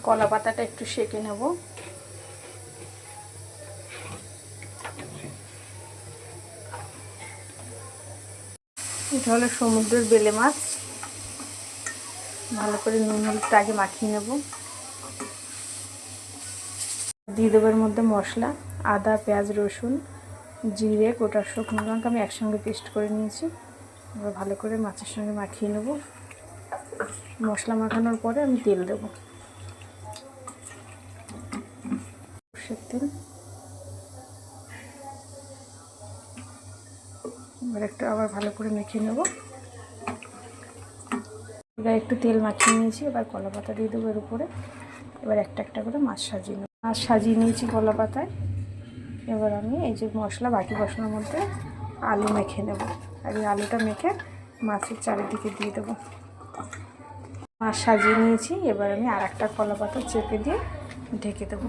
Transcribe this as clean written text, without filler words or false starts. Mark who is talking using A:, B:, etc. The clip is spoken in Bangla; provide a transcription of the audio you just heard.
A: কলা পাতাটা একটু সেঁকে নেব। এটা হলো সমুদ্রের বেলে মাছ। ভালো করে নুন হলুদটা আগে মাখিয়ে নেব। দিয়ে দেবো এর মধ্যে মশলা, আদা, পেঁয়াজ, রসুন, জিরে, গোটা শুকনো লঙ্কা আমি একসঙ্গে পেস্ট করে নিয়েছি। এবার ভালো করে মাছের সঙ্গে মাখিয়ে নেব। মশলা মাখানোর পরে আমি তেল দেবো, সর্ষের তেল। এবার একটু আবার ভালো করে মেখে নেব। এবার একটু তেল মাখিয়ে নিয়েছি, এবার কলা পাতা দিয়ে দেবো এর উপরে। এবার একটা একটা করে মাছ সাজিয়ে নেব। মাছ সাজিয়ে নিয়েছি কলা পাতায়। এবার আমি এই যে মশলা বাকি মশলার মধ্যে আলু মেখে নেব। আর এই আলুটা মেখে মাছের চারিদিকে দিয়ে দেবো। মাছ সাজিয়ে নিয়েছি, এবার আমি আর একটা কলা পাতা চেপে দিয়ে ঢেকে দেবো।